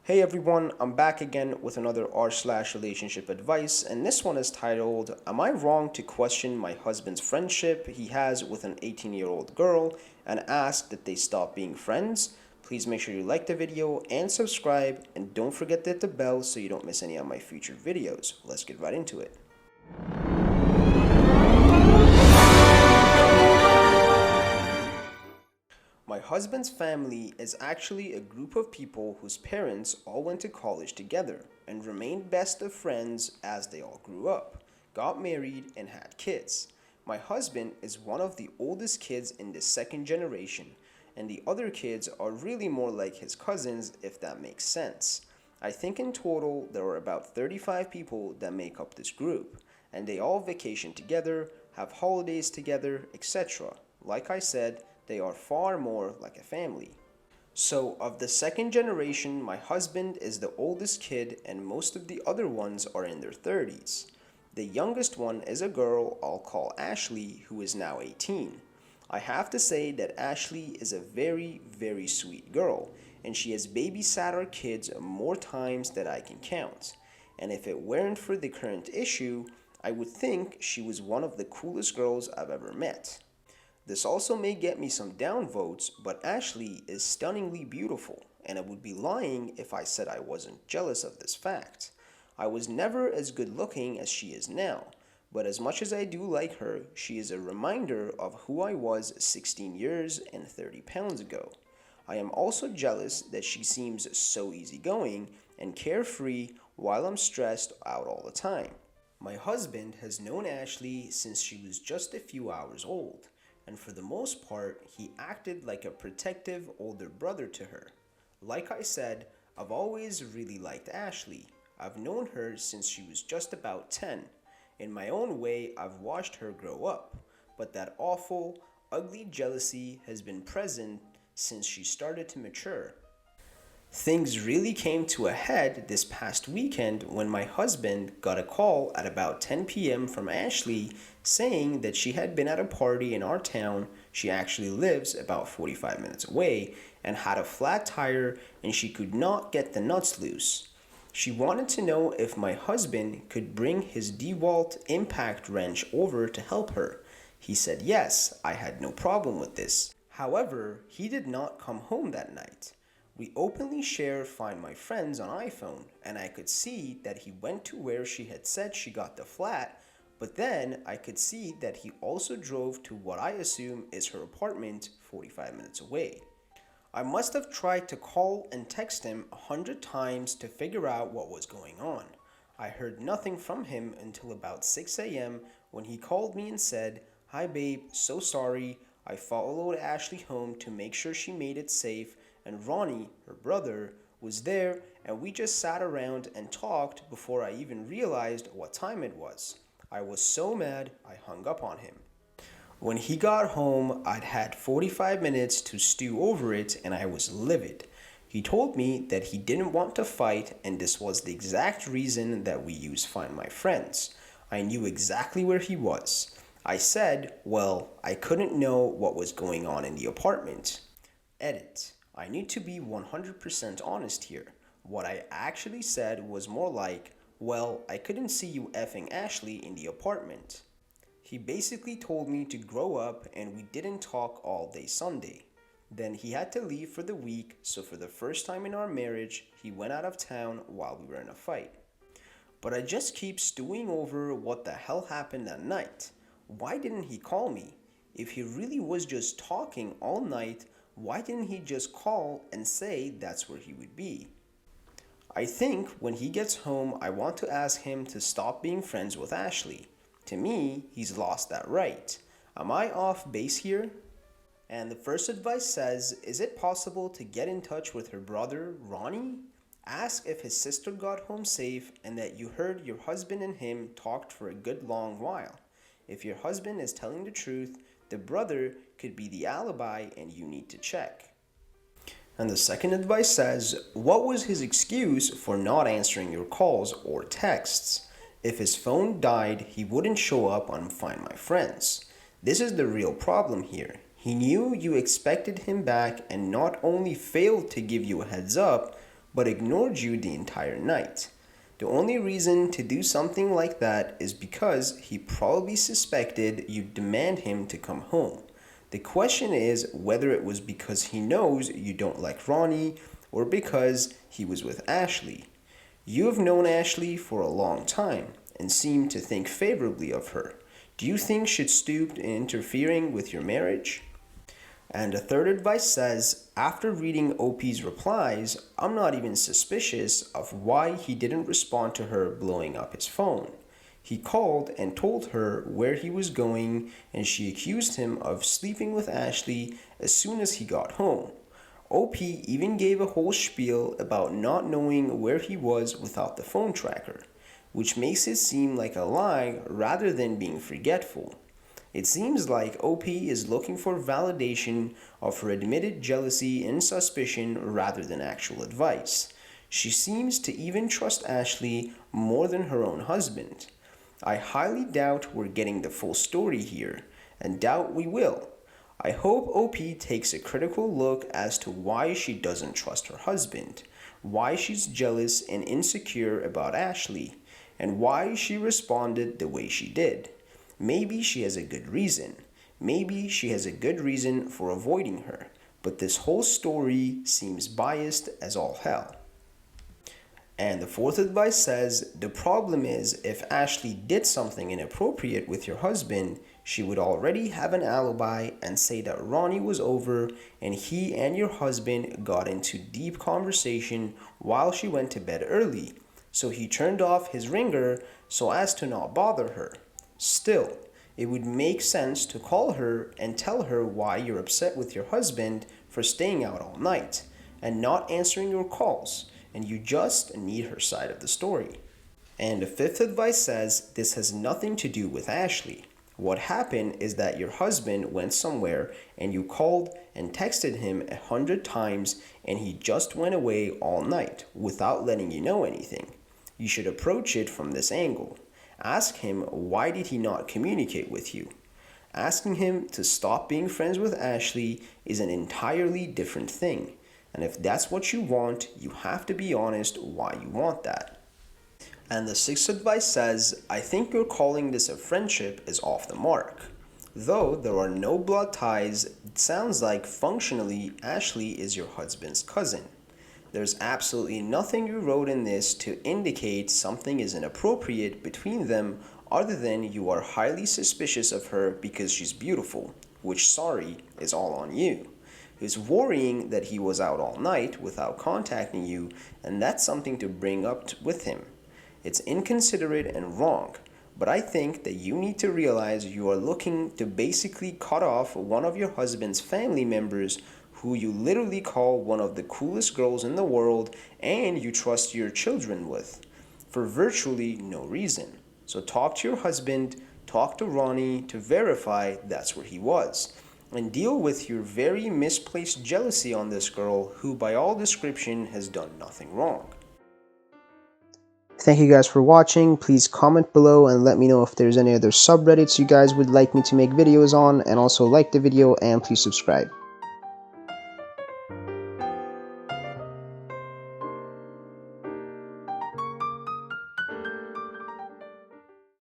Hey everyone, I'm back again with another r/relationship advice, and this one is titled, Am I wrong to question my husband's friendship he has with an 18-year-old girl and ask that they stop being friends? Please make sure you like the video and subscribe, and don't forget to hit the bell so you don't miss any of my future videos. Let's get right into it. My husband's family is actually a group of people whose parents all went to college together and remained best of friends as they all grew up, got married, and had kids. My husband is one of the oldest kids in the second generation, and the other kids are really more like his cousins, if that makes sense. I think in total there are about 35 people that make up this group, and they all vacation together, have holidays together, etc. Like I said, they are far more like a family. So, of the second generation, my husband is the oldest kid, and most of the other ones are in their 30s. The youngest one is a girl I'll call Ashley, who is now 18. I have to say that Ashley is a very, very sweet girl, and she has babysat our kids more times than I can count. And if it weren't for the current issue, I would think she was one of the coolest girls I've ever met. This also may get me some downvotes, but Ashley is stunningly beautiful, and I would be lying if I said I wasn't jealous of this fact. I was never as good looking as she is now, but as much as I do like her, she is a reminder of who I was 16 years and 30 pounds ago. I am also jealous that she seems so easygoing and carefree while I'm stressed out all the time. My husband has known Ashley since she was just a few hours old, and for the most part, he acted like a protective older brother to her. Like I said, I've always really liked Ashley. I've known her since she was just about 10. In my own way, I've watched her grow up, but that awful, ugly jealousy has been present since she started to mature. Things really came to a head this past weekend when my husband got a call at about 10 p.m. from Ashley saying that she had been at a party in our town. She actually lives about 45 minutes away and had a flat tire and she could not get the nuts loose. She wanted to know if my husband could bring his DeWalt impact wrench over to help her. He said yes, I had no problem with this. However, he did not come home that night. We openly share Find My Friends on iPhone, and I could see that he went to where she had said she got the flat, but then I could see that he also drove to what I assume is her apartment 45 minutes away. I must have tried to call and text him 100 times to figure out what was going on. I heard nothing from him until about 6 a.m. when he called me and said, "Hi babe, so sorry. I followed Ashley home to make sure she made it safe, and Ronnie, her brother, was there, and we just sat around and talked before I even realized what time it was." I was so mad I hung up on him. When he got home, I'd had 45 minutes to stew over it and I was livid. He told me that he didn't want to fight, and this was the exact reason that we used Find My Friends. I knew exactly where he was. I said, well, I couldn't know what was going on in the apartment. Edit. I need to be 100% honest here. What I actually said was more like, well, I couldn't see you effing Ashley in the apartment. He basically told me to grow up and we didn't talk all day Sunday. Then he had to leave for the week, so for the first time in our marriage, he went out of town while we were in a fight. But I just keep stewing over what the hell happened that night. Why didn't he call me? If he really was just talking all night, why didn't he just call and say that's where he would be? I think when he gets home, I want to ask him to stop being friends with Ashley. To me, he's lost that right. Am I off base here? And the first advice says, is it possible to get in touch with her brother, Ronnie? Ask if his sister got home safe and that you heard your husband and him talked for a good long while. If your husband is telling the truth, the brother could be the alibi and you need to check. And the second advice says, what was his excuse for not answering your calls or texts? If his phone died, he wouldn't show up on Find My Friends. This is the real problem here. He knew you expected him back and not only failed to give you a heads up, but ignored you the entire night. The only reason to do something like that is because he probably suspected you'd demand him to come home. The question is whether it was because he knows you don't like Ronnie or because he was with Ashley. You have known Ashley for a long time and seem to think favorably of her. Do you think she'd stoop in interfering with your marriage? And the third advice says, after reading OP's replies, I'm not even suspicious of why he didn't respond to her blowing up his phone. He called and told her where he was going, and she accused him of sleeping with Ashley as soon as he got home. OP even gave a whole spiel about not knowing where he was without the phone tracker, which makes it seem like a lie rather than being forgetful. It seems like OP is looking for validation of her admitted jealousy and suspicion rather than actual advice. She seems to even trust Ashley more than her own husband. I highly doubt we're getting the full story here, and doubt we will. I hope OP takes a critical look as to why she doesn't trust her husband, why she's jealous and insecure about Ashley, and why she responded the way she did. Maybe she has a good reason. Maybe she has a good reason for avoiding her. But this whole story seems biased as all hell. And the fourth advice says, the problem is if Ashley did something inappropriate with your husband, she would already have an alibi and say that Ronnie was over and he and your husband got into deep conversation while she went to bed early. So he turned off his ringer so as to not bother her. Still, it would make sense to call her and tell her why you're upset with your husband for staying out all night and not answering your calls, and you just need her side of the story. And the fifth advice says this has nothing to do with Ashley. What happened is that your husband went somewhere and you called and texted him 100 times and he just went away all night without letting you know anything. You should approach it from this angle. Ask him why did he not communicate with you. Asking him to stop being friends with Ashley is an entirely different thing. And if that's what you want, you have to be honest why you want that. And the sixth advice says, I think you're calling this a friendship is off the mark. Though there are no blood ties, it sounds like functionally Ashley is your husband's cousin. There's absolutely nothing you wrote in this to indicate something is inappropriate between them other than you are highly suspicious of her because she's beautiful, which, sorry, is all on you. He's worrying that he was out all night without contacting you, and that's something to bring up with him. It's inconsiderate and wrong, but I think that you need to realize you are looking to basically cut off one of your husband's family members who you literally call one of the coolest girls in the world and you trust your children with, for virtually no reason. So talk to your husband, talk to Ronnie to verify that's where he was, and deal with your very misplaced jealousy on this girl who by all description has done nothing wrong. Thank you guys for watching. Please comment below and let me know if there's any other subreddits you guys would like me to make videos on, and also like the video and please subscribe.